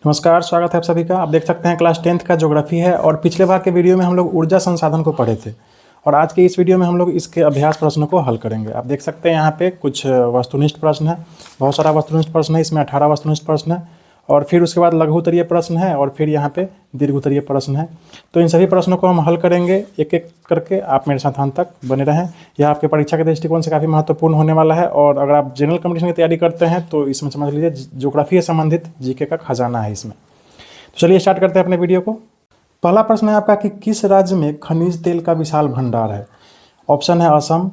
नमस्कार, स्वागत है आप सभी का। आप देख सकते हैं क्लास 10th का ज्योग्राफी है और पिछले बार के वीडियो में हम लोग ऊर्जा संसाधन को पढ़े थे और आज के इस वीडियो में हम लोग इसके अभ्यास प्रश्नों को हल करेंगे। आप देख सकते हैं यहाँ पे कुछ वस्तुनिष्ठ प्रश्न है, बहुत सारा वस्तुनिष्ठ प्रश्न है, इसमें 18 वस्तुनिष्ठ प्रश्न है और फिर उसके बाद लघु उत्तरीय प्रश्न है और फिर यहाँ पे दीर्घ उत्तरीय प्रश्न है। तो इन सभी प्रश्नों को हम हल करेंगे एक एक करके। आप मेरे साथ अंत तक बने रहें। यह आपके परीक्षा के दृष्टिकोण से काफ़ी महत्वपूर्ण होने वाला है और अगर आप जनरल कंपटीशन की तैयारी करते हैं तो इसमें समझ लीजिए ज्योग्राफी से संबंधित जीके का खजाना है इसमें। तो चलिए स्टार्ट करते हैं अपने वीडियो को। पहला प्रश्न है आपका कि किस राज्य में खनिज तेल का विशाल भंडार है। ऑप्शन है असम,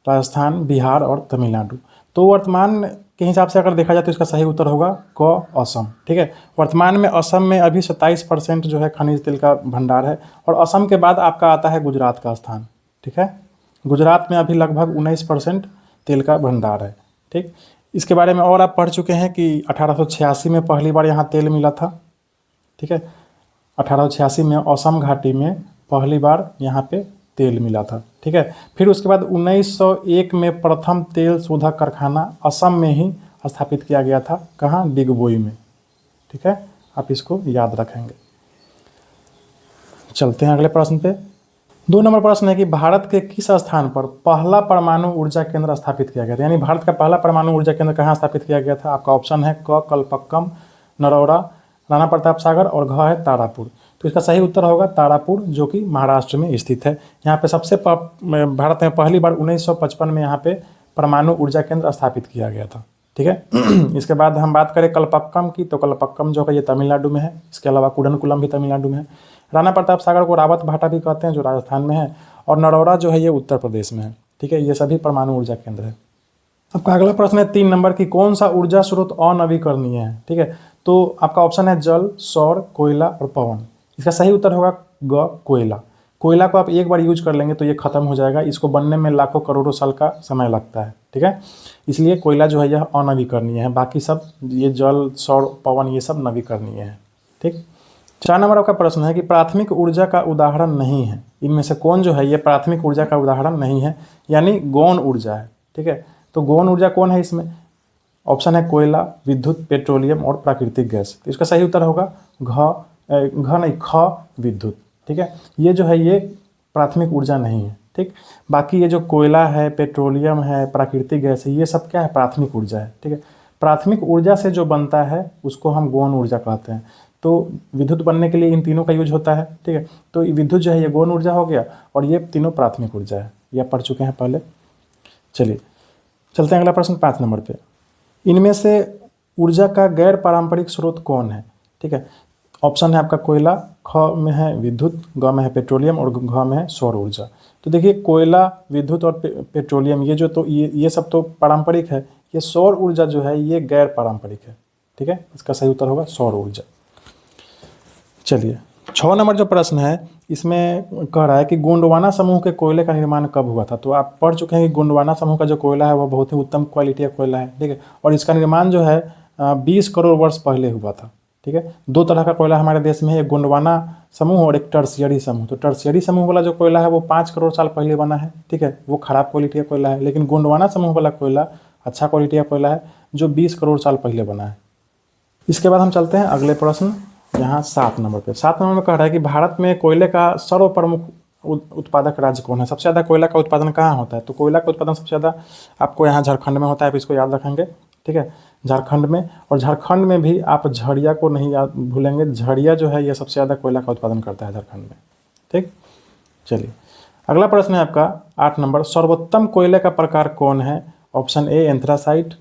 राजस्थान, बिहार और तमिलनाडु। तो वर्तमान के हिसाब से अगर देखा जाए तो इसका सही उत्तर होगा क असम। ठीक है, वर्तमान में असम में अभी 27% जो है खनिज तेल का भंडार है और असम के बाद आपका आता है गुजरात का स्थान। ठीक है, गुजरात में अभी लगभग 19% तेल का भंडार है। ठीक, इसके बारे में और आप पढ़ चुके हैं कि 1886 में पहली बार यहाँ तेल मिला था। ठीक है, 1886 में असम घाटी में पहली बार यहाँ पे तेल मिला था। ठीक है, फिर उसके बाद 1901 में प्रथम तेल शोधक कारखाना असम में ही स्थापित किया गया था। कहाँ? डिगबोई में। ठीक है, आप इसको याद रखेंगे। चलते हैं अगले प्रश्न पे। 2 नंबर प्रश्न है कि भारत के किस स्थान पर पहला परमाणु ऊर्जा केंद्र स्थापित किया गया था। यानी भारत का पहला परमाणु ऊर्जा केंद्र कहाँ स्थापित किया गया था। आपका ऑप्शन है क कलपक्कम, नरौरा, राणा प्रताप सागर और घ है तारापुर। तो इसका सही उत्तर होगा तारापुर, जो कि महाराष्ट्र में स्थित है। यहाँ पे भारत में पहली बार 1955 में यहाँ पे परमाणु ऊर्जा केंद्र स्थापित किया गया था। ठीक है, इसके बाद हम बात करें कलपक्कम की, तो कलपक्कम जो है ये तमिलनाडु में है। इसके अलावा कुडनकुलम भी तमिलनाडु में है। राणा प्रताप सागर को रावत भाटा भी कहते हैं, जो राजस्थान में है। और नरौरा जो है ये उत्तर प्रदेश में है। ठीक है, ये सभी परमाणु ऊर्जा केंद्र है। आपका अगला प्रश्न है 3 नंबर की कौन सा ऊर्जा स्रोत अनवीकरणीय है। ठीक है, तो आपका ऑप्शन है जल, सौर, कोयला और पवन। इसका सही उत्तर होगा ग कोयला। कोयला को आप एक बार यूज कर लेंगे तो ये खत्म हो जाएगा। इसको बनने में लाखों करोड़ों साल का समय लगता है। ठीक है, इसलिए कोयला जो है यह अनवीकरणीय है। बाकी सब ये जल, सौर, पवन ये सब नवीकरणीय है। ठीक, 4 नंबर आपका प्रश्न है कि प्राथमिक ऊर्जा का उदाहरण नहीं है। इनमें से कौन जो है ये प्राथमिक ऊर्जा का उदाहरण नहीं है, यानी गौण ऊर्जा है। ठीक है, तो गौण ऊर्जा कौन है इसमें? ऑप्शन है कोयला, विद्युत, पेट्रोलियम और प्राकृतिक गैस। तो इसका सही उत्तर होगा ख विद्युत। ठीक है, ये जो है ये प्राथमिक ऊर्जा नहीं है। ठीक, बाकी ये जो कोयला है, पेट्रोलियम है, प्राकृतिक गैस है, ये सब क्या है? प्राथमिक ऊर्जा है। ठीक है, प्राथमिक ऊर्जा से जो बनता है उसको हम गौण ऊर्जा कहते हैं। तो विद्युत बनने के लिए इन तीनों का यूज होता है। ठीक है, तो विद्युत जो है ये गौण ऊर्जा हो गया और ये तीनों प्राथमिक ऊर्जा है। ये आप पढ़ चुके हैं पहले। चलिए चलते हैं अगला प्रश्न 5 नंबर पे। इनमें से ऊर्जा का गैर पारंपरिक स्रोत कौन है? ठीक है, ऑप्शन है आपका कोयला, ख में है विद्युत, ग में है पेट्रोलियम और घ में है सौर ऊर्जा। तो देखिए कोयला, विद्युत और पेट्रोलियम ये जो तो ये सब तो पारंपरिक है। ये सौर ऊर्जा जो है ये गैर पारंपरिक है। ठीक है, इसका सही उत्तर होगा सौर ऊर्जा। चलिए 6 नंबर जो प्रश्न है इसमें कह रहा है कि गोंडवाना समूह के कोयले का निर्माण कब हुआ था। तो आप पढ़ चुके हैं कि गोंडवाना समूह का जो कोयला है वो बहुत ही उत्तम क्वालिटी का कोयला है। ठीक है, और इसका निर्माण जो है 20 करोड़ वर्ष पहले हुआ था। ठीक है, 2 तरह का कोयला हमारे देश में है, एक गोंडवाना समूह और एक टर्शियरी समूह। तो टर्शियरी समूह वाला जो कोयला है वो 5 करोड़ साल पहले बना है। ठीक है, वो खराब क्वालिटी का कोयला है। लेकिन गोंडवाना समूह वाला कोयला अच्छा क्वालिटी का कोयला है जो 20 करोड़ साल पहले बना है। इसके बाद हम चलते हैं अगले प्रश्न, यहाँ 7 नंबर पे। 7 नंबर में कह रहा है कि भारत में कोयले का सर्वप्रमुख उत्पादक राज्य कौन है। सबसे ज़्यादा कोयला का उत्पादन कहाँ होता है? तो कोयला का उत्पादन सबसे ज़्यादा आपको यहाँ झारखंड में होता है। आप इसको याद रखेंगे। ठीक है, झारखंड में, और झारखंड में भी आप झरिया को नहीं याद भूलेंगे। झरिया जो है ये सबसे ज़्यादा कोयला का उत्पादन करता है झारखंड में। ठीक, चलिए अगला प्रश्न है आपका 8 नंबर। सर्वोत्तम कोयले का प्रकार कौन है? ऑप्शन ए एंथ्रासाइट,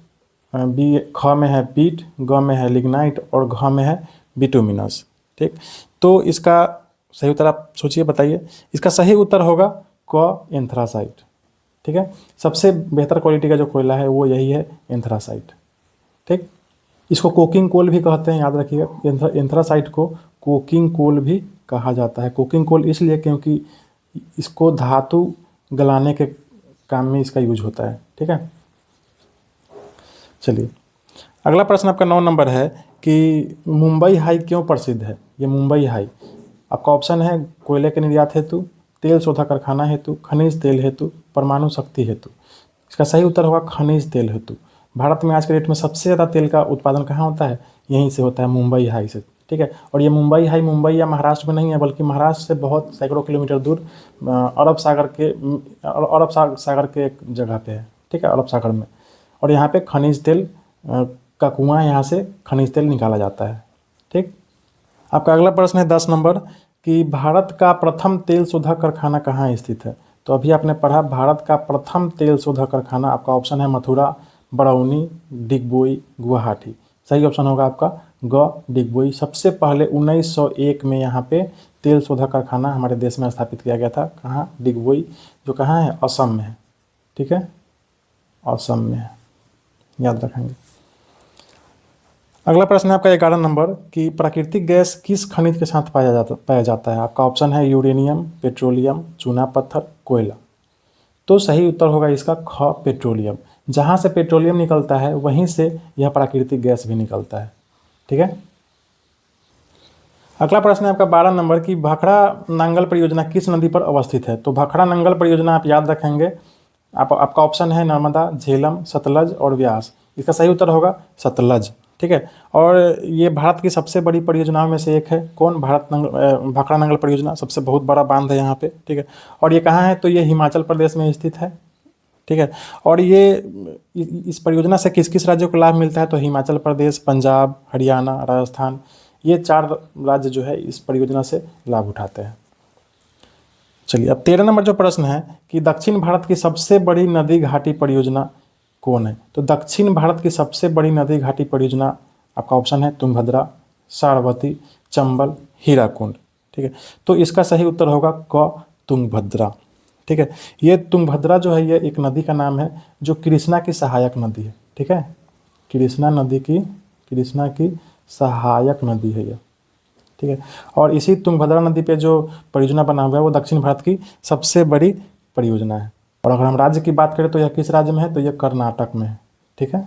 बी ख में है पीट, ग में है लिग्नाइट और घ में है बिटुमिनस। ठीक, तो इसका सही उत्तर आप सोचिए, बताइए। इसका सही उत्तर होगा क एंथ्रासाइट। ठीक है, सबसे बेहतर क्वालिटी का जो कोयला है वो यही है एंथ्रासाइट। ठीक, इसको कोकिंग कोल भी कहते हैं, याद रखिएगा। एंथ्रासाइट को कोकिंग कोल भी कहा जाता है। कोकिंग कोल इसलिए क्योंकि इसको धातु गलाने के काम में इसका यूज होता है। ठीक है, चलिए अगला प्रश्न आपका 9 नंबर है कि मुंबई हाई क्यों प्रसिद्ध है। ये मुंबई हाई आपका ऑप्शन है कोयले के निर्यात हेतु, तेल शोधक कारखाना हेतु, खनिज तेल हेतु, परमाणु शक्ति हेतु। इसका सही उत्तर होगा खनिज तेल हेतु। भारत में आज के डेट में सबसे ज़्यादा तेल का उत्पादन कहाँ होता है? यहीं से होता है, मुंबई हाई से, ठीक है। और ये मुंबई हाई मुंबई या महाराष्ट्र में नहीं है, बल्कि महाराष्ट्र से बहुत सैकड़ों किलोमीटर दूर अरब सागर के एक जगह पे है, ठीक है, अरब सागर में। और यहाँ पे खनिज तेल का कुआं, यहाँ से खनिज तेल निकाला जाता है, ठीक। आपका अगला प्रश्न है 10 नंबर कि भारत का प्रथम तेल शोधक कारखाना कहाँ स्थित है। तो अभी आपने पढ़ा भारत का प्रथम तेल शोधक कारखाना, आपका ऑप्शन है मथुरा, बरौनी, डिगबोई, गुवाहाटी। सही ऑप्शन होगा आपका डिगबोई। सबसे पहले 1901 में यहाँ पे तेल शोधक कारखाना हमारे देश में स्थापित किया गया था। कहाँ? डिगबोई, जो कहाँ है? असम में है, ठीक है, असम में है, याद रखेंगे। अगला प्रश्न है आपका 11 नंबर कि प्राकृतिक गैस किस खनिज के साथ पाया जाता है। आपका ऑप्शन है यूरेनियम, पेट्रोलियम, चूना पत्थर, कोयला। तो सही उत्तर होगा इसका ख, पेट्रोलियम। जहाँ से पेट्रोलियम निकलता है वहीं से यह प्राकृतिक गैस भी निकलता है, ठीक है। अगला प्रश्न है आपका 12 नंबर कि भाखड़ा नांगल परियोजना किस नदी पर अवस्थित है। तो भाखड़ा नांगल परियोजना आप याद रखेंगे, आपका ऑप्शन है नर्मदा, झेलम, सतलज और व्यास। इसका सही उत्तर होगा सतलज, ठीक है। और ये भारत की सबसे बड़ी परियोजनाओं में से एक है। कौन? भाखड़ा नांगल परियोजना सबसे बहुत बड़ा बांध है यहाँ पे, ठीक है। और ये कहाँ है? तो ये हिमाचल प्रदेश में स्थित है, ठीक है। और ये इस परियोजना से किस किस राज्यों को लाभ मिलता है। तो हिमाचल प्रदेश, पंजाब, हरियाणा, राजस्थान, ये 4 राज्य जो है इस परियोजना से लाभ उठाते हैं। चलिए अब 13 नंबर जो प्रश्न है कि दक्षिण भारत की सबसे बड़ी नदी घाटी परियोजना कौन है। तो दक्षिण भारत की सबसे बड़ी नदी घाटी परियोजना, आपका ऑप्शन है तुंगभद्रा, सारवती, चंबल, हीराकुंड, ठीक है। तो इसका सही उत्तर होगा क, तुंगभद्रा, ठीक है। ये तुंगभद्रा जो है ये एक नदी का नाम है जो कृष्णा की सहायक नदी है, ठीक है। कृष्णा की सहायक नदी है ये, ठीक है। और इसी तुंगभद्रा नदी पे जो परियोजना बना हुआ है वो दक्षिण भारत की सबसे बड़ी परियोजना है। और अगर हम राज्य की बात करें तो यह किस राज्य में है। तो यह कर्नाटक में है, ठीक है।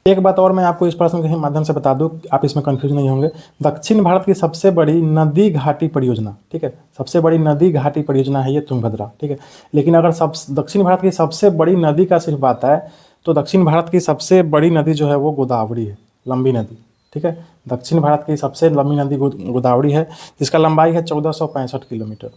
एक बात और मैं आपको इस प्रश्न के माध्यम से बता दूं, आप इसमें कंफ्यूज नहीं होंगे। दक्षिण भारत की सबसे बड़ी नदी घाटी परियोजना, ठीक है, सबसे बड़ी नदी घाटी परियोजना है ये तुंगभद्रा, ठीक है। लेकिन अगर दक्षिण भारत की सबसे बड़ी नदी का सिर्फ बात है तो दक्षिण भारत की सबसे बड़ी नदी जो है वो गोदावरी है, लंबी नदी, ठीक है। दक्षिण भारत की सबसे लंबी नदी गोदावरी है, जिसका लंबाई है 1465 किलोमीटर,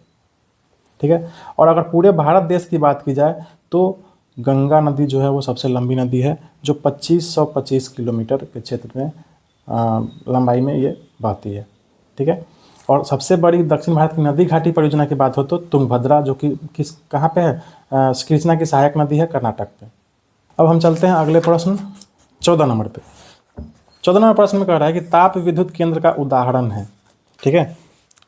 ठीक है। और अगर पूरे भारत देश की बात की जाए तो गंगा नदी जो है वो सबसे लंबी नदी है, जो 2525 किलोमीटर के क्षेत्र में लंबाई में ये बहती है, ठीक है। और सबसे बड़ी दक्षिण भारत की नदी घाटी परियोजना की बात हो तो तुंगभद्रा, जो कि कहाँ पे है? कृष्णा की सहायक नदी है, कर्नाटक पे। अब हम चलते हैं अगले प्रश्न 14 नंबर पे। 14 नंबर प्रश्न में कह रहा है कि ताप विद्युत केंद्र का उदाहरण है, ठीक है,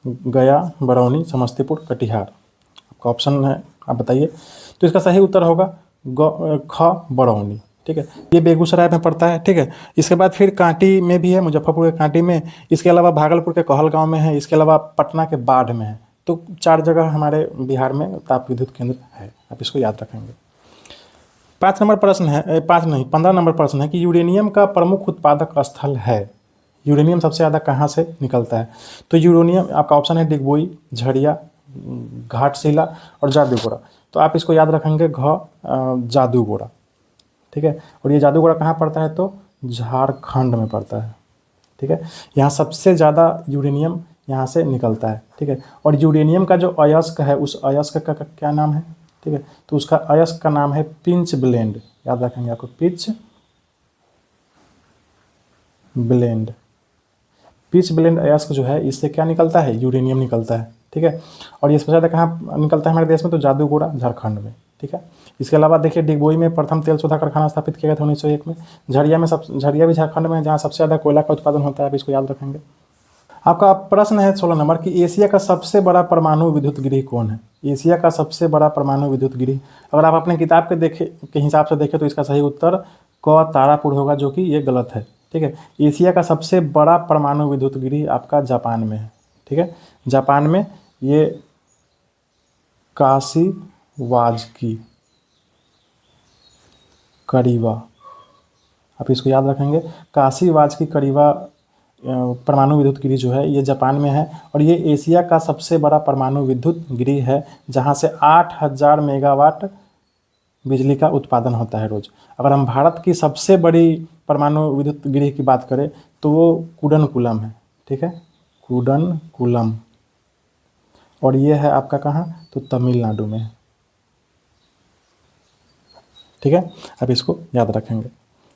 गया, बरौनी, समस्तीपुर, कटिहार। आपका ऑप्शन है, आप बताइए। तो इसका सही उत्तर होगा ख, बरौनी, ठीक है। ये बेगूसराय में पड़ता है, ठीक है। इसके बाद फिर कांटी में भी है, मुजफ्फरपुर के कांटी में। इसके अलावा भागलपुर के कहलगांव में है। इसके अलावा पटना के बाढ़ में है। तो 4 जगह हमारे बिहार में ताप विद्युत केंद्र है, आप इसको याद रखेंगे। 5 नंबर प्रश्न है, 5 नहीं 15 नंबर प्रश्न है कि यूरेनियम का प्रमुख उत्पादक स्थल है। यूरेनियम सबसे ज़्यादा कहाँ से निकलता है। तो यूरेनियम, आपका ऑप्शन है डिगबोई, झरिया, घाटशिला और जादूगोड़ा। तो आप इसको याद रखेंगे जादूगोड़ा, ठीक है। और ये जादूगोड़ा कहाँ पड़ता है? तो झारखंड में पड़ता है, ठीक है। यहाँ सबसे ज़्यादा यूरेनियम यहाँ से निकलता है, ठीक है। और यूरेनियम का जो अयस्क है उस अयस्क का क्या नाम है, ठीक है। तो उसका अयस्क का नाम है पिंच ब्लेंड, याद रखेंगे आपको, पिंच ब्लेंड अयस्क जो है इससे क्या निकलता है? यूरेनियम निकलता है, ठीक है। और ये सबसे ज़्यादा कहाँ निकलता है हमारे देश में? तो जादूगोड़ा, झारखंड में, ठीक है। इसके अलावा देखिए डिगबोई में प्रथम तेल शोधक कारखाना स्थापित किया गया था 1901 में। झरिया भी झारखंड में, जहाँ सबसे ज़्यादा कोयला का उत्पादन होता है, आप इसको याद रखेंगे। आपका प्रश्न है 16 नंबर कि एशिया का सबसे बड़ा परमाणु विद्युत गृह कौन है। एशिया का सबसे बड़ा परमाणु विद्युत गृह, अगर आप अपने किताब के हिसाब से देखें तो इसका सही उत्तर क, तारापुर होगा, जो कि ये गलत है, ठीक है। एशिया का सबसे बड़ा परमाणु विद्युत गृह आपका जापान में है, ठीक है। जापान में ये काशीवाज़की करीवा, आप इसको याद रखेंगे। काशीवाज़की करीवा परमाणु विद्युत गृह जो है ये जापान में है। और ये एशिया का सबसे बड़ा परमाणु विद्युत गृह है, जहाँ से 8000 मेगावाट बिजली का उत्पादन होता है रोज। अगर हम भारत की सबसे बड़ी परमाणु विद्युत गृह की बात करें तो वो कुडनकुलम है, ठीक है, कुडनकुलम। और ये है आपका कहाँ, तो तमिलनाडु में, ठीक है। अब इसको याद रखेंगे।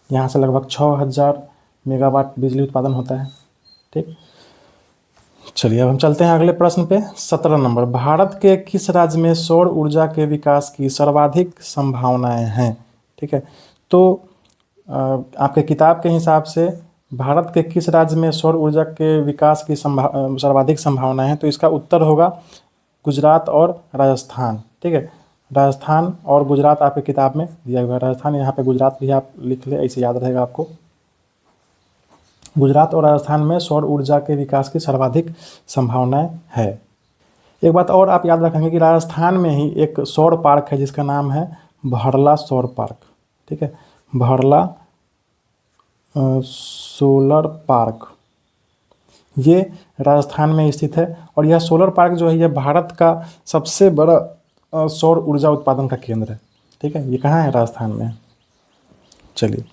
यहाँ से लगभग 6000 मेगावाट बिजली उत्पादन होता है, ठीक। चलिए अब हम चलते हैं अगले प्रश्न पे। 17 नंबर, भारत के किस राज्य में सौर ऊर्जा के विकास की सर्वाधिक संभावनाएं हैं, ठीक है। तो आपके किताब के हिसाब से भारत के किस राज्य में सौर ऊर्जा के विकास की सर्वाधिक संभावनाएं हैं, तो इसका उत्तर होगा गुजरात और राजस्थान, ठीक है। राजस्थान और गुजरात आपके किताब में दिया हुआ है। राजस्थान, यहाँ पे गुजरात भी आप लिख ले, ऐसे याद रहेगा आपको। गुजरात और राजस्थान में सौर ऊर्जा के विकास की सर्वाधिक संभावनाएं है। एक बात और आप याद रखेंगे कि राजस्थान में ही एक सौर पार्क है जिसका नाम है भरला सौर पार्क, ठीक है, भरला सोलर पार्क। ये राजस्थान में स्थित है और यह सोलर पार्क जो है, यह भारत का सबसे बड़ा सौर ऊर्जा उत्पादन का केंद्र है, ठीक है। ये कहाँ है, राजस्थान में। चलिए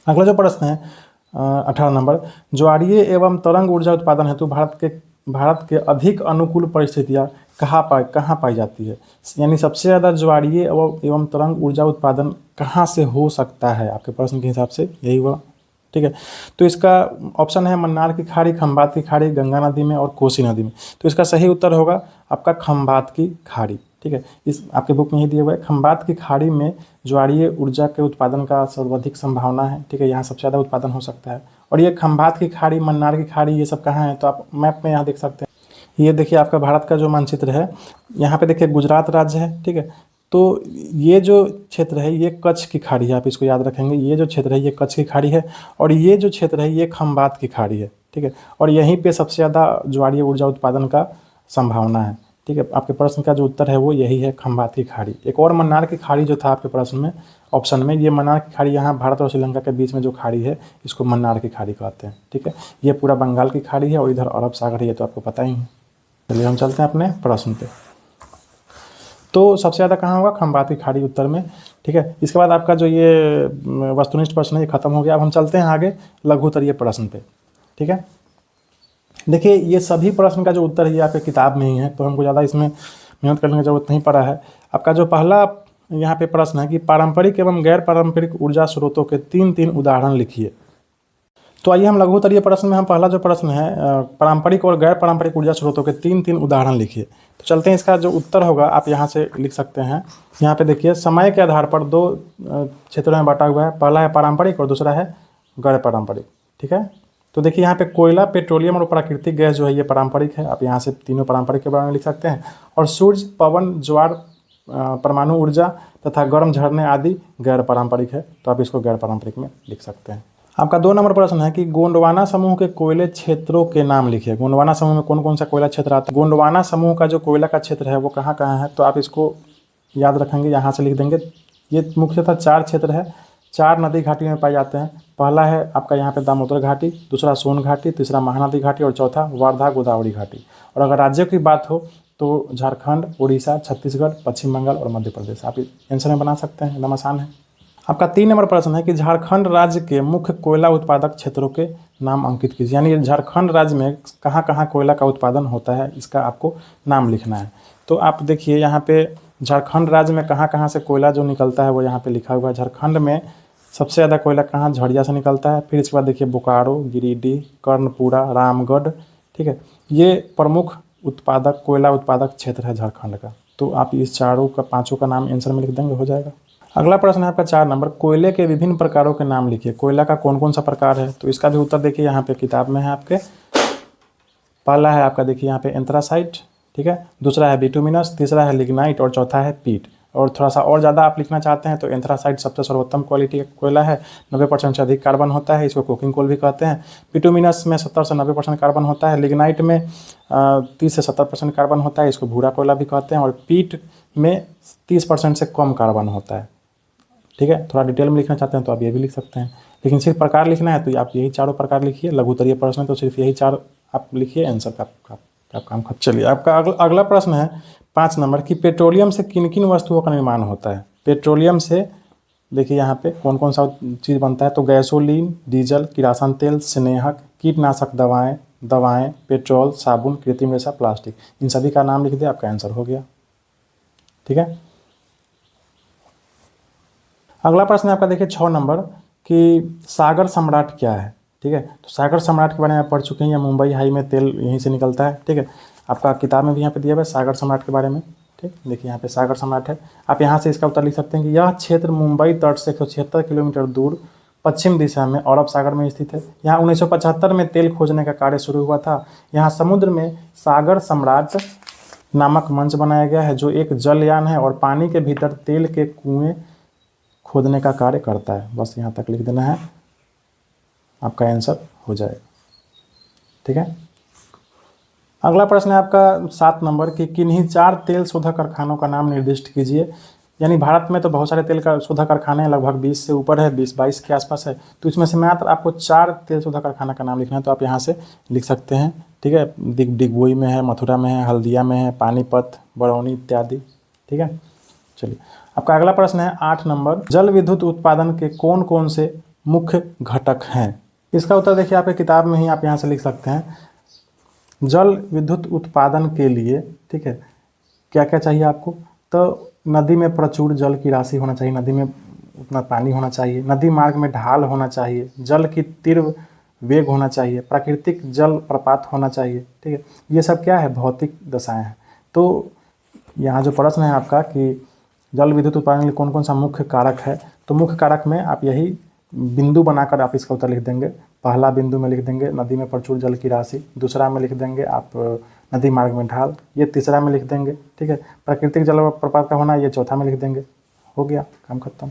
अगला जो प्रश्न है 18 नंबर, ज्वारीय एवं तरंग ऊर्जा उत्पादन हेतु भारत के अधिक अनुकूल परिस्थितियाँ कहाँ पाई जाती है, यानी सबसे ज़्यादा ज्वारीय एवं तरंग ऊर्जा उत्पादन कहाँ से हो सकता है, आपके प्रश्न के हिसाब से यही हुआ, ठीक है। तो इसका ऑप्शन है मन्नार की खाड़ी, खंबात की खाड़ी, गंगा नदी में और कोसी नदी में। तो इसका सही उत्तर होगा आपका खंबात की खाड़ी, ठीक है। इस आपके बुक में ही दिए हुए है। खंबात की खाड़ी में ज्वारीय ऊर्जा के उत्पादन का सर्वाधिक संभावना है, ठीक है, यहाँ सबसे ज़्यादा उत्पादन हो सकता है। और ये खंबात की खाड़ी, मन्नार की खाड़ी, ये सब कहाँ है, तो आप मैप में यहाँ देख सकते हैं। ये देखिए आपका भारत का जो मानचित्र है, यहाँ पे देखिए गुजरात राज्य है, ठीक है। तो ये जो क्षेत्र है ये कच्छ की खाड़ी है, आप इसको याद रखेंगे। ये जो क्षेत्र है ये कच्छ की खाड़ी है और ये जो क्षेत्र है ये खंबात की खाड़ी है, ठीक है। और यहीं पे सबसे ज़्यादा ज्वारीय ऊर्जा उत्पादन का संभावना है, ठीक है। आपके प्रश्न का जो उत्तर है वो यही है, खंबात की खाड़ी। एक और मन्नार की खाड़ी जो था आपके प्रश्न में, ऑप्शन में, ये मन्नार की खाड़ी यहाँ भारत और श्रीलंका के बीच में जो खाड़ी है इसको मन्नार की खाड़ी कहते हैं, ठीक है। ये पूरा बंगाल की खाड़ी है और इधर अरब सागर है, ये तो आपको पता ही है। चलिए हम चलते हैं अपने प्रश्न पे। तो सबसे ज़्यादा कहाँ होगा, खंबात की खाड़ी उत्तर में, ठीक है। इसके बाद आपका जो ये वस्तुनिष्ठ प्रश्न है ये खत्म हो गया। अब हम चलते हैं आगे लघुत्तरीय प्रश्न पे, ठीक है। देखिए ये सभी प्रश्न का जो उत्तर है ये आपके किताब में ही है, तो हमको ज़्यादा इसमें मेहनत करने की जरूरत नहीं पड़ा है। आपका जो पहला यहाँ पे प्रश्न है कि पारंपरिक एवं गैर पारंपरिक ऊर्जा स्रोतों के 3 उदाहरण लिखिए। तो आइए हम लघुत्तरीय प्रश्न में, हम पहला जो प्रश्न है पारंपरिक और गैर पारंपरिक ऊर्जा स्रोतों के 3 उदाहरण लिखिए। तो चलते हैं, इसका जो उत्तर होगा आप यहाँ से लिख सकते हैं। यहाँ पे देखिए समय के आधार पर 2 क्षेत्रों में बांटा हुआ है, पहला है पारंपरिक और दूसरा है गैर पारंपरिक, ठीक है। तो देखिए यहाँ पे कोयला, पेट्रोलियम और प्राकृतिक गैस जो है ये पारंपरिक है, आप यहाँ से तीनों पारंपरिक के बारे में लिख सकते हैं। और सूर्य, पवन, ज्वार, परमाणु ऊर्जा तथा गर्म झरने आदि गैर पारंपरिक है, तो आप इसको गैर पारंपरिक में लिख सकते हैं। आपका 2 नंबर प्रश्न है कि गोंडवाना समूह के कोयले क्षेत्रों के नाम लिखिए। गोंडवाना समूह में कौन कौन सा कोयला क्षेत्र आता है, गोंडवाना समूह का जो कोयला का क्षेत्र है वो कहाँ कहाँ है, तो आप इसको याद रखेंगे, यहाँ से लिख देंगे। ये मुख्यतः 4 क्षेत्र है, 4 नदी घाटियों में पाए जाते हैं। पहला है आपका यहाँ पे दामोदर घाटी, दूसरा सोन घाटी, तीसरा महानदी घाटी और चौथा वारधा गोदावरी घाटी। और अगर राज्यों की बात हो तो झारखंड, उड़ीसा, छत्तीसगढ़, पश्चिम बंगाल और मध्य प्रदेश। आप आंसर में बना सकते हैं, एकदम आसान है। आपका 3 नंबर प्रश्न है कि झारखंड राज्य के मुख्य कोयला उत्पादक क्षेत्रों के नाम अंकित कीजिए, यानी झारखंड राज्य में कहाँ कहाँ कोयला का उत्पादन होता है इसका आपको नाम लिखना है। तो आप देखिए यहाँ पे झारखंड राज्य में कहाँ कहाँ से कोयला जो निकलता है वो यहाँ पे लिखा हुआ है। झारखंड में सबसे ज़्यादा कोयला कहाँ, झड़िया से निकलता है। फिर इसके बाद देखिए बोकारो, गिरिडीह, कर्णपुरा, रामगढ़, ठीक है। ये प्रमुख उत्पादक, कोयला उत्पादक क्षेत्र है झारखंड का। तो आप इस चारों का, 5 का नाम आंसर में लिख देंगे, हो जाएगा। अगला प्रश्न है आपका 4 नंबर, कोयले के विभिन्न प्रकारों के नाम लिखिए। कोयला का कौन कौन सा प्रकार है, तो इसका भी उत्तर देखिए यहाँ पे किताब में है आपके। पहला है आपका देखिए यहाँ पे एंथ्रासाइट, ठीक है, दूसरा है बिटुमिनस, तीसरा है लिग्नाइट और चौथा है पीट। और थोड़ा सा और ज़्यादा आप लिखना चाहते हैं तो एंथ्रासाइट सबसे सर्वोत्तम क्वालिटी का कोयला है, 90% से अधिक कार्बन होता है, इसको कोकिंग कोल भी कहते हैं। बिटुमिनस में 70 से 90% कार्बन होता है। लिग्नाइट में 30 से 70% कार्बन होता है, इसको भूरा कोयला भी कहते हैं। और पीट में 30% से कम कार्बन होता है, ठीक है। थोड़ा डिटेल में लिखना चाहते हैं तो आप ये भी लिख सकते हैं, लेकिन सिर्फ प्रकार लिखना है तो आप यही 4 प्रकार लिखिए। लघुत्तरीय प्रश्न तो सिर्फ यही 4 आप लिखिए, आंसर का काम खत्म। चलिए आपका अगला प्रश्न है 5 नंबर कि पेट्रोलियम से किन किन वस्तुओं का निर्माण होता है। पेट्रोलियम से देखिए यहाँ पे कौन कौन सा चीज़ बनता है, तो गैसोलीन, डीजल, किरासन तेल, स्नेहक, कीटनाशक दवाएं, पेट्रोल, साबुन, कृत्रिम रेशा, प्लास्टिक, इन सभी का नाम लिख दिया, आपका आंसर हो गया। ठीक है, अगला प्रश्न है आपका देखिए 6 नंबर कि सागर सम्राट क्या है। ठीक है, तो सागर सम्राट के बारे में आप पढ़ चुके हैं, या मुंबई हाई में तेल यहीं से निकलता है। ठीक है, आपका किताब में भी यहाँ पे दिया हुआ है सागर सम्राट के बारे में। ठीक, देखिए यहाँ पे सागर सम्राट है। आप यहाँ से इसका उत्तर लिख सकते हैं कि यह क्षेत्र मुंबई तट से 176 किलोमीटर दूर पश्चिम दिशा में अरब सागर में स्थित है। यहाँ 1975 में तेल खोजने का कार्य शुरू हुआ था। यहाँ समुद्र में सागर सम्राट नामक मंच बनाया गया है, जो एक जलयान है और पानी के भीतर तेल के कुएं खोदने का कार्य करता है। बस यहाँ तक लिख देना है, आपका आंसर हो जाएगा। ठीक है, अगला प्रश्न है आपका 7 नंबर कि किन्हीं 4 तेल शोधक कारखानों का नाम निर्दिष्ट कीजिए। यानी भारत में तो बहुत सारे तेल का शोधक कारखाने हैं, लगभग 20 से ऊपर है, 20-22 के आसपास है। तो इसमें से मात्र आपको 4 तेल शोधक कारखाना का नाम लिखना है, तो आप यहाँ से लिख सकते हैं। ठीक है, डिगबोई में है, मथुरा में है, हल्दिया में है, पानीपत, बरौनी इत्यादि। ठीक है, चलिए आपका अगला प्रश्न है 8 नंबर, जल विद्युत उत्पादन के कौन कौन से मुख्य घटक हैं। इसका उत्तर देखिए आपके किताब में ही, आप यहाँ से लिख सकते हैं। जल विद्युत उत्पादन के लिए, ठीक है, क्या क्या चाहिए आपको, तो नदी में प्रचुर जल की राशि होना चाहिए, नदी में उतना पानी होना चाहिए, नदी मार्ग में ढाल होना चाहिए, जल की तीव्र वेग होना चाहिए, प्राकृतिक जल प्रपात होना चाहिए। ठीक है, ये सब क्या है, भौतिक दशाएं हैं। तो यहाँ जो प्रश्न है आपका कि जल विद्युत उत्पादन के लिए कौन कौन सा मुख्य कारक है, तो मुख्य कारक में आप यही बिंदु बनाकर आप इसका उत्तर लिख देंगे। पहला बिंदु में लिख देंगे नदी में प्रचुर जल की राशि, दूसरा में लिख देंगे आप नदी मार्ग में ढाल, ये तीसरा में लिख देंगे। ठीक है, प्राकृतिक जल प्रपात का होना, ये चौथा में लिख देंगे। हो गया, काम खत्म।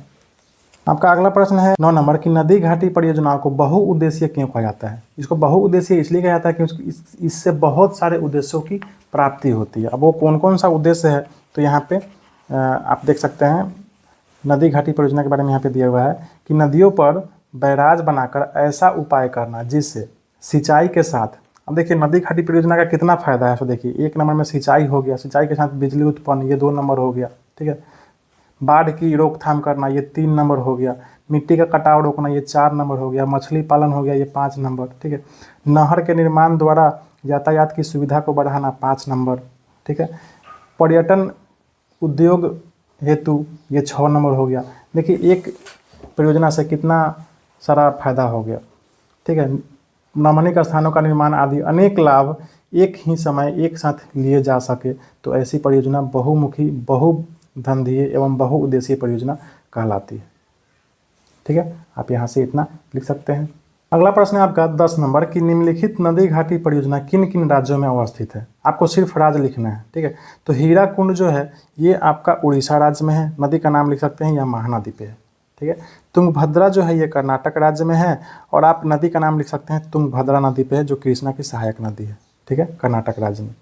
आपका अगला प्रश्न है 9 नंबर कि नदी घाटी परियोजनाओं को बहुउद्देशीय क्यों कहा जाता है। इसको बहुउद्देशीय इसलिए कहा जाता है कि इससे बहुत सारे उद्देश्यों की प्राप्ति होती है। अब वो कौन कौन सा उद्देश्य है, तो यहाँ पे आप देख सकते हैं, नदी घाटी परियोजना के बारे में यहाँ पे दिया हुआ है कि नदियों पर बैराज बनाकर ऐसा उपाय करना जिससे सिंचाई के साथ, अब देखिए नदी घाटी परियोजना का कितना फायदा है। तो देखिए 1 नंबर में सिंचाई हो गया, सिंचाई के साथ बिजली उत्पन्न, ये 2 नंबर हो गया। ठीक है, बाढ़ की रोकथाम करना, ये 3 नंबर हो गया, मिट्टी का कटाव रोकना, ये 4 नंबर हो गया, मछली पालन हो गया, ये 5 नंबर। ठीक है, नहर के निर्माण द्वारा यातायात की सुविधा को बढ़ाना, 5 नंबर। ठीक है, पर्यटन उद्योग हेतु, ये 6 नंबर हो गया। देखिए एक परियोजना से कितना सारा फायदा हो गया। ठीक है, नमनीय स्थानों का निर्माण आदि अनेक लाभ एक ही समय एक साथ लिए जा सके, तो ऐसी परियोजना बहुमुखी, बहुधनधीय एवं बहुउद्देशीय परियोजना कहलाती है। ठीक है, आप यहाँ से इतना लिख सकते हैं। अगला प्रश्न है आपका 10 नंबर कि निम्नलिखित नदी घाटी परियोजना किन किन राज्यों में अवस्थित है। आपको सिर्फ राज्य लिखना है। ठीक है, तो हीराकुंड जो है ये आपका उड़ीसा राज्य में है, नदी का नाम लिख सकते हैं, यह महानदी पे है। ठीक है, तुंगभद्रा जो है ये कर्नाटक राज्य में है, और आप नदी का नाम लिख सकते हैं तुंगभद्रा नदी पे है, जो कृष्णा की सहायक नदी है। ठीक है, कर्नाटक राज्य में।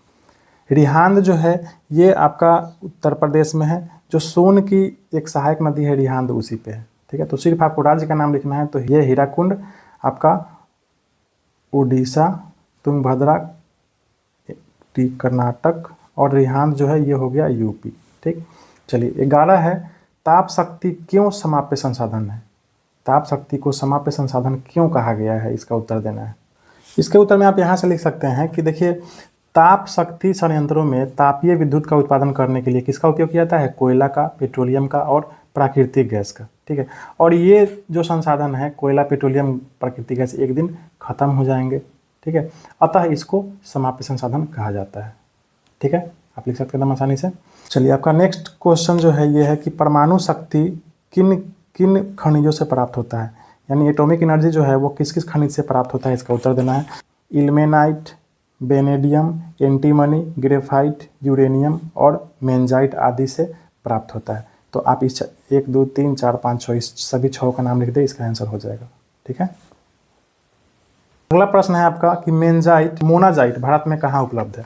रिहांद जो है ये आपका उत्तर प्रदेश में है, जो सोन की एक सहायक नदी है रिहांद, उसी पे है। ठीक है, तो सिर्फ आपको राज्य का नाम लिखना है, तो ये हीराकुंड आपका उड़ीसा, तुंगभद्रा कर्नाटक, और रिहांद जो है ये हो गया यूपी। ठीक, चलिए 11 है, ताप शक्ति क्यों समाप्य संसाधन है। ताप शक्ति को समाप्य संसाधन क्यों कहा गया है, इसका उत्तर देना है। इसके उत्तर में आप यहाँ से लिख सकते हैं कि देखिए ताप शक्ति संयंत्रों में तापीय विद्युत का उत्पादन करने के लिए किसका उपयोग किया जाता है, कोयला का, पेट्रोलियम का और प्राकृतिक गैस का। ठीक है, और ये जो संसाधन है कोयला, पेट्रोलियम, प्राकृतिक गैस एक दिन खत्म हो जाएंगे। ठीक है, अतः इसको समाप्य संसाधन कहा जाता है। ठीक है, आप लिख सकते हैं आसानी से। चलिए आपका नेक्स्ट क्वेश्चन जो है ये है कि परमाणु शक्ति किन किन खनिजों से प्राप्त होता है, यानी एटॉमिक एनर्जी जो है वो किस किस खनिज से प्राप्त होता है, इसका उत्तर देना है। Ilmenite, vanadium, antimony, graphite, uranium और मेंजाइट आदि से प्राप्त होता है। तो आप इस 1 2 3 4 5 6 इस सभी 6 का नाम लिख दें, इसका आंसर हो जाएगा। ठीक है, अगला प्रश्न है आपका कि मोनाजाइट भारत में कहाँ उपलब्ध है।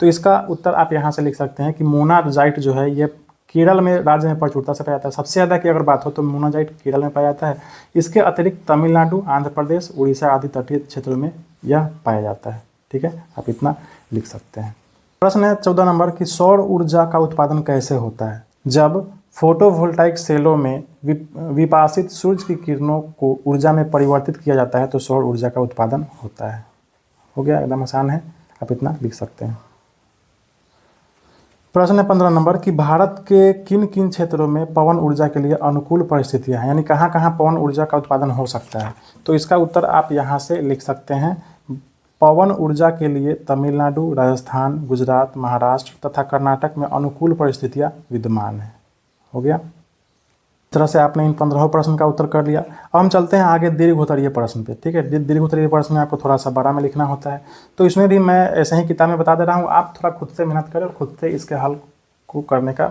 तो इसका उत्तर आप यहाँ से लिख सकते हैं कि मोनाजाइट जो है ये केरल में राज्य में प्रचुरता से पाया जाता है। सबसे ज़्यादा की अगर बात हो तो मोनाजाइट केरल में पाया जाता है। इसके अतिरिक्त तमिलनाडु, आंध्र प्रदेश, उड़ीसा आदि तटीय क्षेत्रों में यह पाया जाता है। ठीक है, आप इतना लिख सकते हैं। प्रश्न है 14 नंबर कि सौर ऊर्जा का उत्पादन कैसे होता है। जब फोटोवोल्टाइक सेलों में विपासित सूर्य की किरणों को ऊर्जा में परिवर्तित किया जाता है तो सौर ऊर्जा का उत्पादन होता है। हो गया, एकदम आसान है, आप इतना लिख सकते हैं। प्रश्न है 15 नंबर कि भारत के किन किन क्षेत्रों में पवन ऊर्जा के लिए अनुकूल परिस्थितियां हैं, यानी कहाँ कहाँ पवन ऊर्जा का उत्पादन हो सकता है। तो इसका उत्तर आप यहाँ से लिख सकते हैं। पवन ऊर्जा के लिए तमिलनाडु, राजस्थान, गुजरात, महाराष्ट्र तथा कर्नाटक में अनुकूल परिस्थितियां विद्यमान हैं। हो गया, इस तरह से आपने इन 15 प्रश्न का उत्तर कर लिया। अब हम चलते हैं आगे दीर्घोत्तरीय प्रश्न पे। ठीक है, दीर्घोत्तरीय प्रश्न में आपको थोड़ा सा बड़ा में लिखना होता है, तो इसमें भी मैं ऐसे ही किताब में बता दे रहा हूँ, आप थोड़ा खुद से मेहनत करें और खुद से इसके हल को करने का,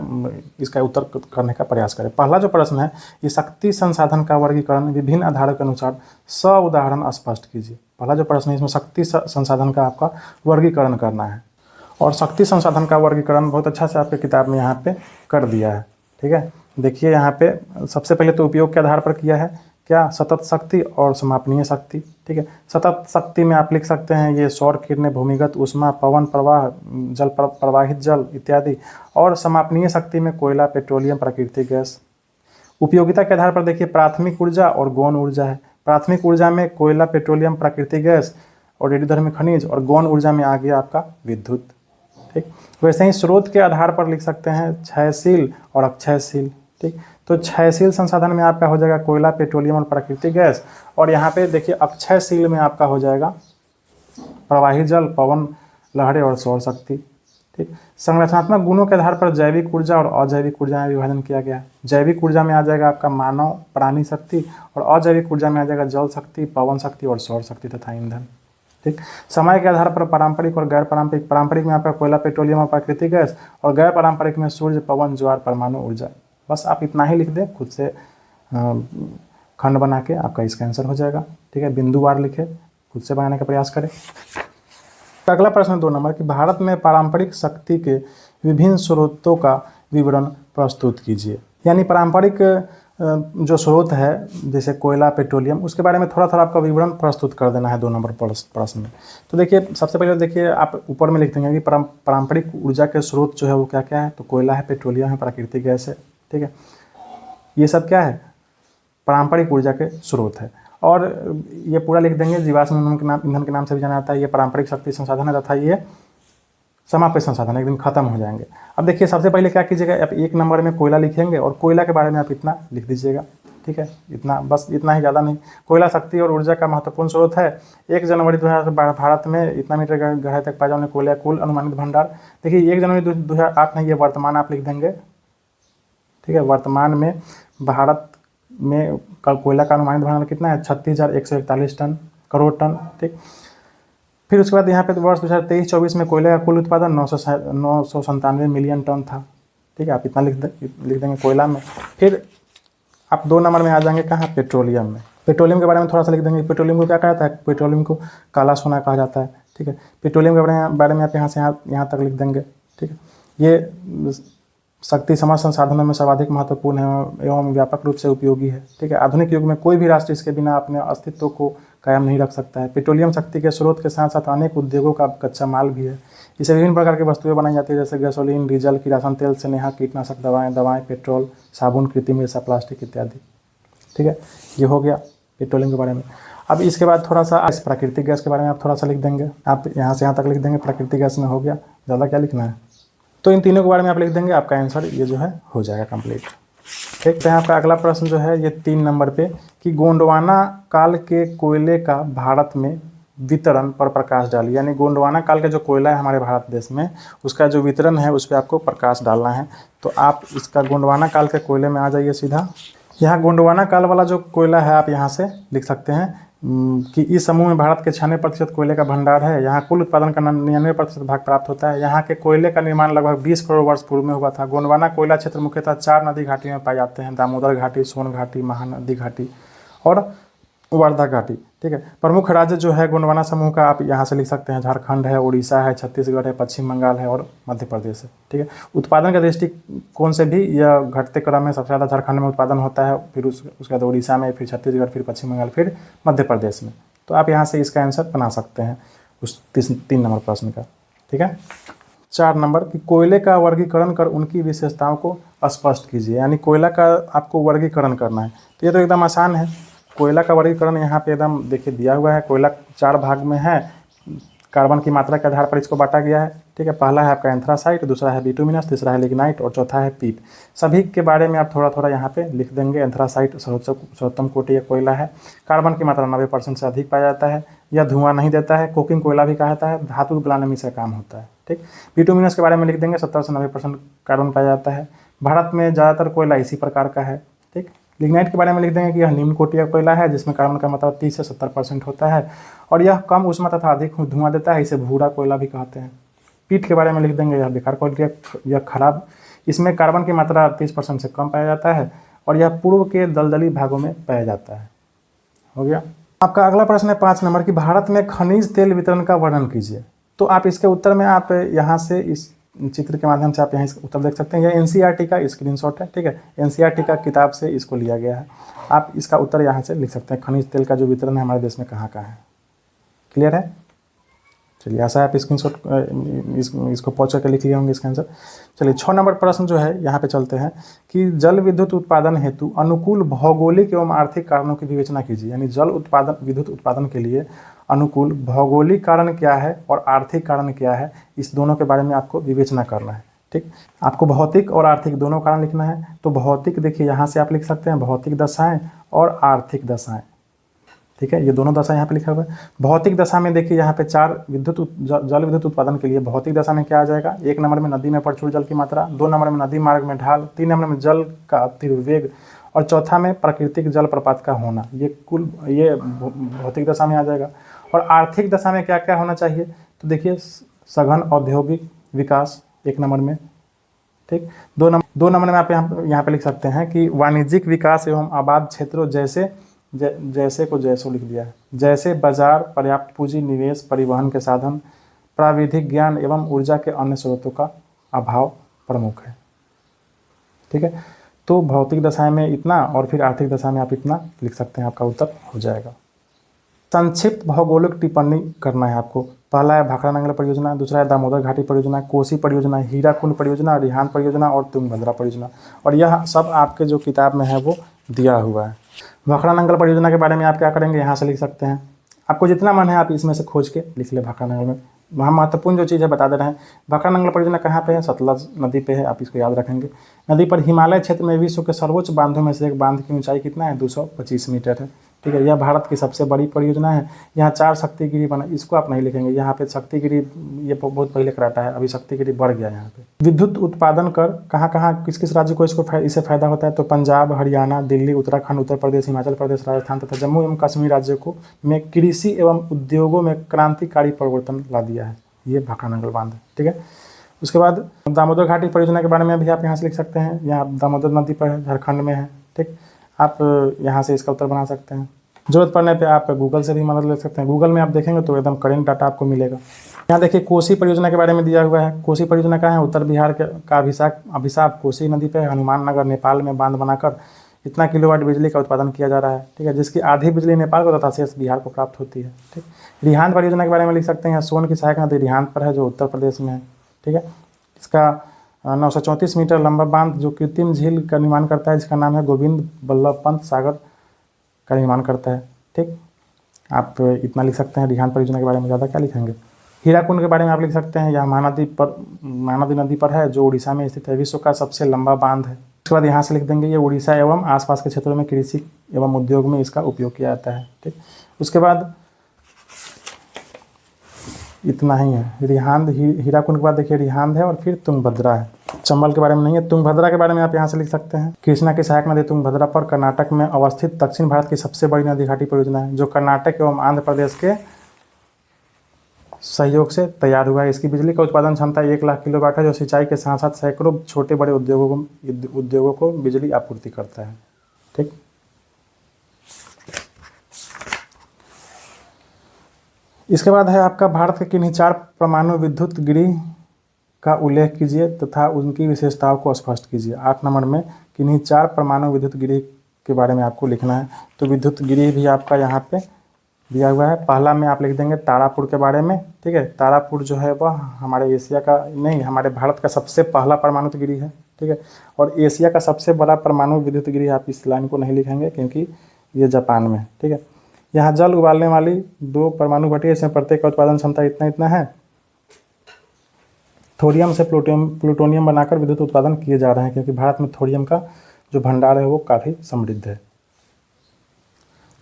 इसका उत्तर करने का प्रयास करें। पहला जो प्रश्न है, ये शक्ति संसाधन का वर्गीकरण विभिन्न आधारों के अनुसार उदाहरण स्पष्ट कीजिए। पहला जो प्रश्न है इसमें शक्ति संसाधन का आपका वर्गीकरण करना है, और शक्ति संसाधन का वर्गीकरण बहुत अच्छा से आपके किताब में यहाँ पे कर दिया है। ठीक है, देखिए यहाँ पे सबसे पहले तो उपयोग के आधार पर किया है, क्या, सतत शक्ति और समापनीय शक्ति। ठीक है, सतत शक्ति में आप लिख सकते हैं ये सौर किरणें, भूमिगत ऊष्मा, पवन प्रवाह, जल प्रवाहित जल इत्यादि। और समापनीय शक्ति में कोयला, पेट्रोलियम, प्राकृतिक गैस। उपयोगिता के आधार पर देखिए प्राथमिक ऊर्जा और गौण ऊर्जा है। प्राथमिक ऊर्जा में कोयला, पेट्रोलियम, प्राकृतिक गैस और रेडियोधर्मी खनिज, और गौण ऊर्जा में आ गया आपका विद्युत। ठीक, वैसे ही स्रोत के आधार पर लिख सकते हैं क्षयशील और अक्षयशील। ठीक, तो क्षयशील संसाधन में आपका हो जाएगा कोयला, पेट्रोलियम और प्राकृतिक गैस, और यहाँ पे देखिए अक्षयशील में आपका हो जाएगा प्रवाही जल, पवन लहरें और सौर शक्ति। ठीक, संरचनात्मक गुणों के आधार पर जैविक ऊर्जा और अजैविक ऊर्जा में विभाजन किया गया है। जैविक ऊर्जा में आ जाएगा आपका मानव प्राणी शक्ति, और अजैविक ऊर्जा में आ जाएगा जल शक्ति, पवन शक्ति और सौर शक्ति तथा ईंधन। ठीक, समय के आधार पर पारंपरिक और गैर पारंपरिक। पारंपरिक में आपका कोयला, पेट्रोलियम और प्राकृतिक गैस, और गैर पारंपरिक में सूर्य, पवन, ज्वार, परमाणु ऊर्जा। बस आप इतना ही लिख दें, खुद से खंड बना के आपका इसका आंसर हो जाएगा। ठीक है, बिंदुवार लिखे, खुद से बनाने का प्रयास करें। अगला प्रश्न 2 नंबर कि भारत में पारंपरिक शक्ति के विभिन्न स्रोतों का विवरण प्रस्तुत कीजिए। यानी पारंपरिक जो स्रोत है जैसे कोयला, पेट्रोलियम, उसके बारे में थोड़ा थोड़ा आपका विवरण प्रस्तुत कर देना है 2 नंबर प्रश्न में। तो देखिए सबसे पहले देखिए आप ऊपर में लिख देंगे कि पारंपरिक ऊर्जा के स्रोत जो है वो क्या क्या है। तो कोयला है, पेट्रोलियम है, प्राकृतिक गैस है। ठीक है, ये सब क्या है, पारंपरिक ऊर्जा के स्रोत है। और ये पूरा लिख देंगे जीवाश्म ईंधन के नाम से भी जाना जाता है। ये पारंपरिक शक्ति संसाधन है तथा ये समाप्य संसाधन एक दिन खत्म हो जाएंगे। अब देखिए सबसे पहले क्या कीजिएगा, आप 1 नंबर में कोयला लिखेंगे और कोयला के बारे में आप इतना लिख दीजिएगा। ठीक है, इतना, बस इतना ही, ज़्यादा नहीं। कोयला शक्ति और ऊर्जा का महत्वपूर्ण स्रोत है। 1 जनवरी 2012 भारत में इतना मीटर गहराई तक पाए जाने कोयला कुल अनुमानित भंडार। देखिए 1 जनवरी 2008 नहीं, ये वर्तमान आप लिख देंगे। ठीक है, वर्तमान में भारत में कोयला का अनुमानित भंडार कितना है, 36,141 टन, करोड़ टन। ठीक, फिर उसके बाद यहाँ पे वर्ष 2023-24 में कोयले का कुल उत्पादन 997 मिलियन टन था। ठीक है, आप इतना लिख देंगे कोयला में। फिर आप 2 नंबर में आ जाएंगे कहाँ, पेट्रोलियम में। पेट्रोलियम के बारे में थोड़ा सा लिख देंगे। पेट्रोलियम को क्या कहा जाता है, पेट्रोलियम को काला सोना कहा जाता है। ठीक है, पेट्रोलियम के बारे में आप यहाँ से यहाँ तक लिख देंगे। ठीक है, ये शक्ति समाज संसाधनों में सर्वाधिक महत्वपूर्ण है एवं व्यापक रूप से उपयोगी है। ठीक है, आधुनिक युग में कोई भी राष्ट्र इसके बिना अपने अस्तित्व को कायम नहीं रख सकता है। पेट्रोलियम शक्ति के स्रोत के साथ साथ अनेक उद्योगों का कच्चा माल भी है। इसे विभिन्न प्रकार की वस्तुएं बनाई जाती है जैसे गैसोलीन, डीजल, किरासन तेल, स्नेहा, कीटनाशक दवाएं, पेट्रोल, साबुन, कृत्रिम रेशा, प्लास्टिक इत्यादि। ठीक है, ये हो गया पेट्रोलियम के बारे में। अब इसके बाद थोड़ा सा प्राकृतिक गैस के बारे में आप थोड़ा सा लिख देंगे। आप यहाँ से यहाँ तक लिख देंगे, प्राकृतिक गैस में हो गया, ज़्यादा क्या लिखना है। तो इन तीनों के बारे में आप लिख देंगे, आपका आंसर ये जो है हो जाएगा कंप्लीट। ठीक, तो यहाँ पे अगला प्रश्न जो है ये 3 नंबर पे कि गोंडवाना काल के कोयले का भारत में वितरण पर प्रकाश डालिए। यानी गोंडवाना काल का जो कोयला है हमारे भारत देश में, उसका जो वितरण है उस पर आपको प्रकाश डालना है। तो आप इसका गोंडवाना काल के कोयले में आ जाइए सीधा। यहाँ गोंडवाना काल वाला जो कोयला है आप यहाँ से लिख सकते हैं कि इस समूह में भारत के 96% कोयले का भंडार है। यहाँ कुल उत्पादन का 99% भाग प्राप्त होता है। यहाँ के कोयले का निर्माण लगभग 20 करोड़ वर्ष पूर्व में हुआ था। गोंडवाना कोयला क्षेत्र मुख्यतः 4 नदी घाटी में पाए जाते हैं, दामोदर घाटी, सोन घाटी, महानदी घाटी और वर्धा घाटी। ठीक है, प्रमुख राज्य जो है गोंडवाना समूह का आप यहाँ से लिख सकते हैं, झारखंड है, उड़ीसा है, छत्तीसगढ़ है, पश्चिम बंगाल है और मध्य प्रदेश है। ठीक है, उत्पादन के दृष्टिकोण से भी यह घटते क्रम में सबसे ज़्यादा झारखंड में उत्पादन होता है, फिर उसके बाद उड़ीसा में, फिर छत्तीसगढ़, फिर पश्चिम बंगाल, फिर मध्य प्रदेश में। तो आप यहाँ से इसका आंसर बना सकते हैं उस 3 नंबर प्रश्न का। ठीक है, 4 नंबर कि कोयले का वर्गीकरण कर उनकी विशेषताओं को स्पष्ट कीजिए, यानी कोयला का आपको वर्गीकरण करना है। तो ये तो एकदम आसान है। कोयला का वर्गीकरण यहाँ पे एकदम देखिए दिया हुआ है। कोयला 4 भाग में है, कार्बन की मात्रा के आधार पर इसको बांटा गया है। ठीक है, पहला है आपका एंथ्रासाइट, दूसरा है बिटुमिनस, तीसरा है लिग्नाइट और चौथा है पीट। सभी के बारे में आप थोड़ा थोड़ा यहाँ पे लिख देंगे। एंथ्रासाइट सर्वोत्तम कोटि का कोयला है, कार्बन की मात्रा 90% से अधिक पाया जाता है, यह धुआं नहीं देता है, कोकिंग कोयला भी कहा जाता है, धातु गलाने में इसका काम होता है। ठीक, बिटुमिनस के बारे में लिख देंगे, 70 से 90% कार्बन पाया जाता है, भारत में ज़्यादातर कोयला इसी प्रकार का है। ठीक, लिग्नाइट के बारे में लिख देंगे कि यह निम्न कोटि का कोयला है जिसमें कार्बन का मात्रा 30 से 70% होता है और यह कम ऊष्मा तथा अधिक धुआं देता है, इसे भूरा कोयला भी कहते हैं। पीट के बारे में लिख देंगे, यह बेकार क्वालिटी है, यह खराब, इसमें कार्बन की मात्रा 30% से कम पाया जाता है और यह पूर्व के दलदली भागों में पाया जाता है। हो गया। आपका अगला प्रश्न है 5 नंबर कि भारत में खनिज तेल वितरण का वर्णन कीजिए। तो आप इसके उत्तर में आप यहाँ से इस चित्र के माध्यम से आप यहाँ उत्तर देख सकते हैं। यह एनसीईआरटी का स्क्रीनशॉट है। ठीक है, एनसीईआरटी का किताब से इसको लिया गया है। आप इसका उत्तर यहाँ से लिख सकते हैं, खनिज तेल का जो वितरण है हमारे देश में कहाँ कहाँ है। क्लियर है? चलिए, ऐसा है आप स्क्रीनशॉट इसको पॉज करके लिख लिए होंगे इसका आंसर। चलिए 6 नंबर प्रश्न जो है यहाँ पे चलते हैं कि जल विद्युत उत्पादन हेतु अनुकूल भौगोलिक एवं आर्थिक कारणों की विवेचना कीजिए। यानी जल उत्पादन विद्युत उत्पादन के लिए अनुकूल भौगोलिक कारण क्या है और आर्थिक कारण क्या है, इस दोनों के बारे में आपको विवेचना करना है। ठीक, आपको भौतिक और आर्थिक दोनों कारण लिखना है। तो भौतिक देखिए यहाँ से आप लिख सकते हैं भौतिक दशाएं और आर्थिक दशाएं। ठीक है, ये दोनों दशा यहाँ पे लिखा हुआ है। भौतिक दशा में देखिए यहाँ पे 4 जल विद्युत उत्पादन के लिए भौतिक दशा में क्या आ जाएगा। 1 नंबर में नदी में प्रचुर जल की मात्रा, 2 नंबर में नदी मार्ग में ढाल, 3 नंबर में जल का अतिवेग और चौथा में प्राकृतिक जल प्रपात का होना। ये कुल ये भौतिक दशा में आ जाएगा। और आर्थिक दशा में क्या क्या होना चाहिए, तो देखिए सघन औद्योगिक विकास 1 नंबर में। ठीक, 2 नंबर में आप यहाँ पे लिख सकते हैं कि वाणिज्यिक विकास एवं आबाद क्षेत्रों जैसे को जैसो लिख दिया है, जैसे बाजार, पर्याप्त पूंजी निवेश, परिवहन के साधन, प्राविधिक ज्ञान एवं ऊर्जा के अन्य स्रोतों का अभाव प्रमुख है। ठीक है, तो भौतिक दशा में इतना और फिर आर्थिक दशा में आप इतना लिख सकते हैं, आपका उत्तर हो जाएगा। संक्षिप्त भौगोलिक टिप्पणी करना है आपको। पहला है भाखड़ा नंगल परियोजना, दूसरा है दामोदर घाटी परियोजना, कोसी परियोजना, हीराकुंड परियोजना, रिहांद परियोजना और तुंगभद्रा परियोजना। और यह सब आपके जो किताब में है वो दिया हुआ है। भाखड़ा नंगल परियोजना के बारे में आप क्या करेंगे, यहाँ से लिख सकते हैं। आपको जितना मन है आप इसमें से खोज के लिख ले। भाखड़ा नंगल में वहाँ महत्वपूर्ण जो चीज़ है बता दे रहे हैं। भाखड़ा नंगल परियोजना कहाँ पे है, सतलज नदी पे है, आप इसको याद रखेंगे। नदी पर हिमालय क्षेत्र में विश्व के सर्वोच्च बांधों में से एक बांध की ऊंचाई कितना है, 225 मीटर है। ठीक है, यह भारत की सबसे बड़ी परियोजना है। यहाँ 4 शक्तिगिरी बना, इसको आप नहीं लिखेंगे, यहाँ पे शक्तिगिरी ये बहुत पहले कराटा है, अभी शक्तिगिरी बढ़ गया यहाँ पे। विद्युत उत्पादन कर कहाँ कहाँ किस किस राज्य को इससे फायदा होता है, तो पंजाब, हरियाणा, दिल्ली, उत्तराखंड, उत्तर प्रदेश, हिमाचल प्रदेश, राजस्थान तथा जम्मू एवं कश्मीर राज्यों को में कृषि एवं उद्योगों में क्रांतिकारी परिवर्तन ला दिया है, ये भाखड़ा नंगल बांध। ठीक है, उसके बाद दामोदर घाटी परियोजना के बारे में भी आप यहाँ से लिख सकते हैं। यहाँ दामोदर नदी पर है, झारखंड में है। ठीक, आप यहाँ से इसका उत्तर बना सकते हैं। जरूरत पड़ने पे आप गूगल से भी मदद ले सकते हैं। गूगल में आप देखेंगे तो एकदम करेंट डाटा आपको मिलेगा। यहाँ देखिए कोसी परियोजना के बारे में दिया हुआ है। कोसी परियोजना कहाँ है, उत्तर बिहार का अभिशाप कोसी नदी पे हनुमान नगर नेपाल में बांध बनाकर इतना किलोवाट बिजली का उत्पादन किया जा रहा है। ठीक है, जिसकी आधी बिजली नेपाल को तथा शेष बिहार को प्राप्त होती है। ठीक, रिहांद परियोजना के बारे में लिख सकते हैं। सोन की सहायक नदी रिहांद पर है जो उत्तर प्रदेश में है। ठीक है, इसका 934 मीटर लंबा बांध जो कृत्रिम झील का निर्माण करता है, जिसका नाम है गोविंद बल्लभ पंत सागर का निर्माण करता है। ठीक, आप इतना लिख सकते हैं। रिहांद परियोजना के बारे में ज़्यादा क्या लिखेंगे। हीराकुंड के बारे में आप लिख सकते हैं। यह महानदी नदी पर है जो उड़ीसा में स्थित है, विश्व का सबसे लंबा बांध है। उसके बाद यहाँ से लिख देंगे ये उड़ीसा एवं आसपास के क्षेत्रों में कृषि एवं उद्योग में इसका उपयोग किया जाता है। ठीक, उसके बाद इतना ही है। रिहांद हीराकुंड के बाद देखिए रिहांद है और फिर तुंगभद्रा है। चंबल के बारे में नहीं है। तुंगभद्रा के बारे में आप यहाँ से लिख सकते हैं। कृष्णा की सहायक नदी तुंगभद्रा पर कर्नाटक में अवस्थित दक्षिण भारत की सबसे बड़ी नदी घाटी परियोजना है, जो कर्नाटक एवं आंध्र प्रदेश के सहयोग से तैयार हुआ है। इसकी बिजली का उत्पादन क्षमता 1 लाख किलोवाट है, जो सिंचाई के साथ साथ सैकड़ों छोटे बड़े उद्योगों को बिजली आपूर्ति करता है। ठीक, इसके बाद है आपका भारत के किन्हीं 4 परमाणु विद्युत गृह का उल्लेख कीजिए तथा उनकी विशेषताओं को स्पष्ट कीजिए। 8 नंबर में किन्हीं 4 परमाणु विद्युत गृह के बारे में आपको लिखना है। तो विद्युत गृह भी आपका यहाँ पे दिया हुआ है। पहला में आप लिख देंगे तारापुर के बारे में, ठीक है। तारापुर जो है वह हमारे एशिया का नहीं, हमारे भारत का सबसे पहला परमाणु गिरी है, ठीक है। और एशिया का सबसे बड़ा परमाणु विद्युत गिरी, आप इस लाइन को नहीं लिखेंगे क्योंकि ये जापान में, ठीक है। यहाँ जल उबालने वाली 2 परमाणु घटी है, इसमें प्रत्येक का उत्पादन क्षमता इतना इतना है। थोरियम से प्लूटोनियम बनाकर विद्युत उत्पादन किए जा रहे हैं, क्योंकि भारत में थोरियम का जो भंडार है वो काफ़ी समृद्ध है।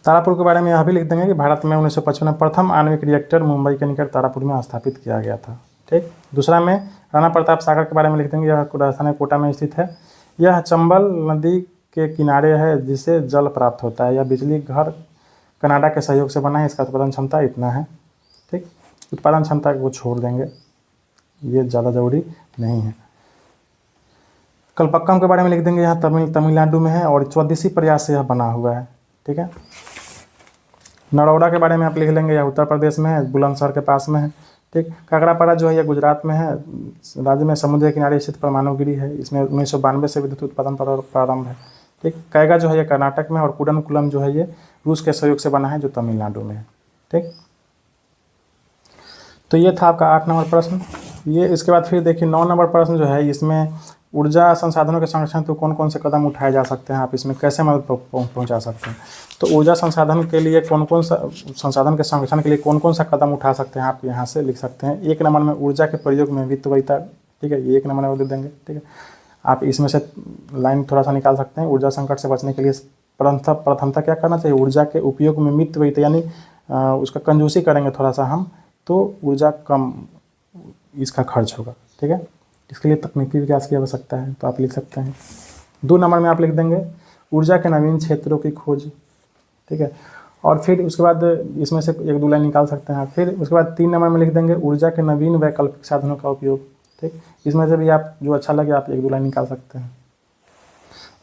तारापुर के बारे में यह भी लिख देंगे कि भारत में 1955 में प्रथम आणविक रिएक्टर मुंबई के निकट तारापुर में स्थापित किया गया था, ठीक। दूसरा में राणा प्रताप सागर के बारे में लिख देंगे, यह राजस्थान कोटा में स्थित है। यह चंबल नदी के किनारे है जिसे जल प्राप्त होता है। यह बिजली घर कनाडा के सहयोग से बना है, इसका उत्पादन क्षमता इतना है, ठीक। उत्पादन क्षमता को छोड़ देंगे, ये ज़्यादा जरूरी नहीं है। कलपक्कम के बारे में लिख देंगे, यहाँ तमिलनाडु में है और स्वदेशी प्रयास से यह बना हुआ है, ठीक है। नरौड़ा के बारे में आप लिख लेंगे, यह उत्तर प्रदेश में है, बुलंदशहर के पास में है, ठीक। काकरापारा जो है यह गुजरात में है, राज्य में समुद्र के किनारे स्थित परमाणु गिरी है। इसमें 1992 से विद्युत उत्पादन प्रारंभ है, ठीक। कैगा जो है ये कर्नाटक में और कुडनकुलम जो है ये रूस के सहयोग से बना है, जो तमिलनाडु में है, ठीक। तो ये था आपका 8 नंबर प्रश्न। ये इसके बाद फिर देखिए 9 नंबर प्रश्न जो है, इसमें ऊर्जा संसाधनों के संरक्षण तो कौन कौन से कदम उठाए जा सकते हैं, आप इसमें कैसे मदद पहुंचा सकते हैं। तो ऊर्जा संसाधन के लिए कौन कौन सा संसाधन के संरक्षण के लिए कौन कौन सा कदम उठा सकते हैं, आप यहाँ से लिख सकते हैं। 1 नंबर में ऊर्जा के प्रयोग में वित्तवयिता, ठीक है, ये 1 नंबर में दे देंगे, ठीक है। आप इसमें से लाइन थोड़ा सा निकाल सकते हैं। ऊर्जा संकट से बचने के लिए प्रथमतः क्या करना चाहिए, ऊर्जा के उपयोग में मितव्ययिता यानी उसका कंजूसी करेंगे थोड़ा सा हम, तो ऊर्जा कम इसका खर्च होगा, ठीक है। इसके लिए तकनीकी विकास की आवश्यकता है, तो आप लिख सकते हैं। 2 नंबर में आप लिख देंगे ऊर्जा के नवीन क्षेत्रों की खोज, ठीक है। और फिर उसके बाद इसमें से 1-2 लाइन निकाल सकते हैं। फिर उसके बाद 3 नंबर में लिख देंगे ऊर्जा के नवीन वैकल्पिक साधनों का उपयोग, ठीक। इसमें से भी आप जो अच्छा लगे आप 1-2 लाइन निकाल सकते हैं।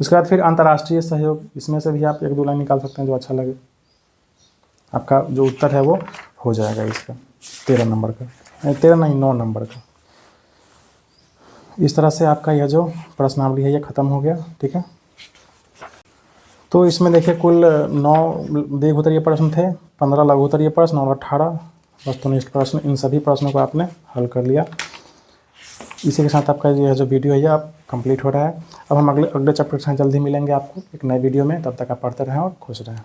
उसके बाद फिर अंतर्राष्ट्रीय सहयोग, इसमें से भी आप 1-2 लाइन निकाल सकते हैं जो अच्छा लगे। आपका जो उत्तर है वो हो जाएगा इसका 13 नंबर का, 13 नहीं 9 नंबर का। इस तरह से आपका यह जो प्रश्नावली है ये ख़त्म हो गया, ठीक है। तो इसमें देखिए कुल 9 दीर्घ उत्तरीय प्रश्न थे, 15 लघु उत्तरीय प्रश्न और 18 वस्तुनिष्ठ प्रश्न। इन सभी प्रश्नों को आपने हल कर लिया। इसी के साथ आपका यह जो वीडियो है आप कंप्लीट हो रहा है। अब हम अगले चैप्टर के साथ जल्दी मिलेंगे आपको एक नए वीडियो में। तब तक आप पढ़ते रहें और खुश रहें।